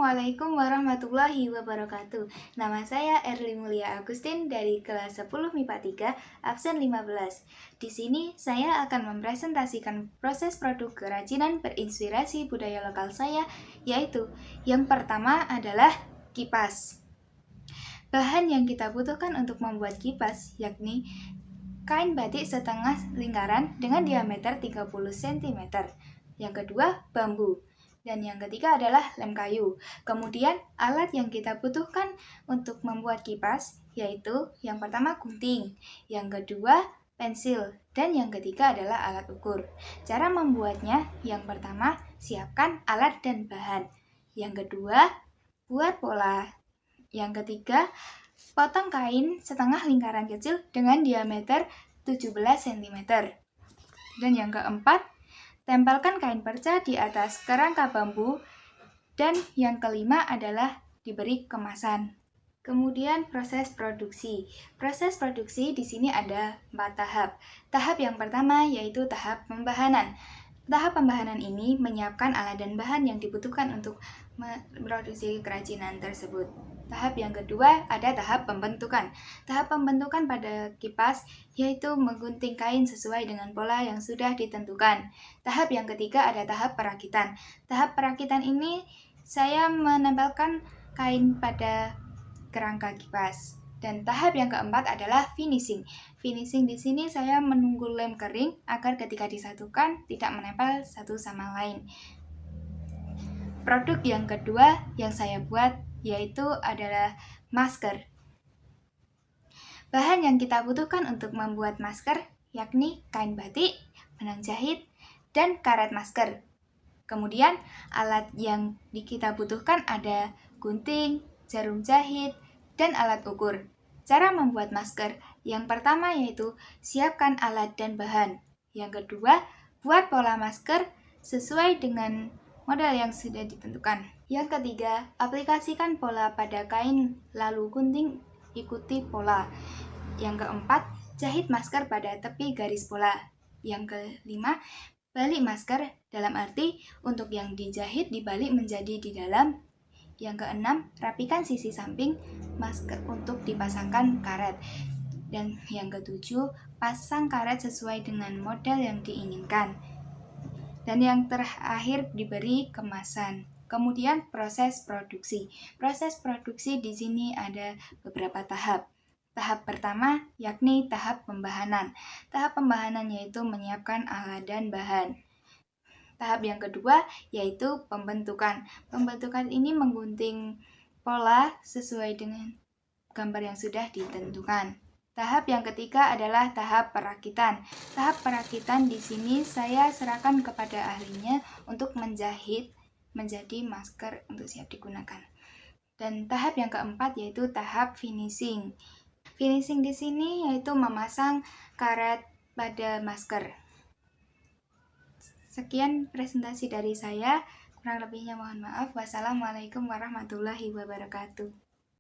Assalamualaikum warahmatullahi wabarakatuh. Nama saya Erli Mulia Agustin dari kelas 10 MIPA 3, absen 15. Di sini saya akan mempresentasikan proses produk kerajinan berinspirasi budaya lokal saya, yaitu yang pertama adalah kipas. Bahan yang kita butuhkan untuk membuat kipas yakni kain batik setengah lingkaran dengan diameter 30 cm. Yang kedua, bambu. Dan yang ketiga adalah lem kayu. Kemudian alat yang kita butuhkan untuk membuat kipas yaitu yang pertama gunting, yang kedua pensil, dan yang ketiga adalah alat ukur. Cara membuatnya, yang pertama siapkan alat dan bahan. Yang kedua, buat pola. Yang ketiga, potong kain setengah lingkaran kecil dengan diameter 17 cm. Dan yang keempat, tempelkan kain perca di atas kerangka bambu. Dan yang kelima adalah diberi kemasan. Kemudian proses produksi. Proses produksi di sini ada 4 tahap. Tahap yang pertama yaitu tahap pembahanan. Tahap pembahanan ini menyiapkan alat dan bahan yang dibutuhkan untuk memproduksi kerajinan tersebut. Tahap yang kedua ada tahap pembentukan. Tahap pembentukan pada kipas yaitu menggunting kain sesuai dengan pola yang sudah ditentukan. Tahap yang ketiga ada tahap perakitan. Tahap perakitan ini saya menempelkan kain pada kerangka kipas. Dan tahap yang keempat adalah finishing. Finishing di sini saya menunggu lem kering agar ketika disatukan tidak menempel satu sama lain. Produk yang kedua yang saya buat yaitu adalah masker. Bahan yang kita butuhkan untuk membuat masker yakni kain batik, benang jahit, dan karet masker. Kemudian alat yang kita butuhkan ada gunting, jarum jahit, dan alat ukur. Cara membuat masker yang pertama yaitu siapkan alat dan bahan. Yang kedua, buat pola masker sesuai dengan model yang sudah ditentukan. Yang ketiga, aplikasikan pola pada kain lalu gunting ikuti pola. Yang keempat, jahit masker pada tepi garis pola. Yang kelima, balik masker dalam arti untuk yang dijahit dibalik menjadi di dalam. Yang keenam, rapikan sisi samping masker untuk dipasangkan karet. Dan yang ketujuh, pasang karet sesuai dengan model yang diinginkan. Dan yang terakhir diberi kemasan. Kemudian proses produksi. Proses produksi di sini ada beberapa tahap. Tahap pertama yakni tahap pembahanan. Tahap pembahanan yaitu menyiapkan alat dan bahan. Tahap yang kedua yaitu pembentukan. Pembentukan ini menggunting pola sesuai dengan gambar yang sudah ditentukan. Tahap yang ketiga adalah tahap perakitan. Tahap perakitan di sini saya serahkan kepada ahlinya untuk menjahit menjadi masker untuk siap digunakan. Dan tahap yang keempat yaitu tahap finishing. Finishing di sini yaitu memasang karet pada masker. Sekian presentasi dari saya. Kurang lebihnya mohon maaf. Wassalamualaikum warahmatullahi wabarakatuh.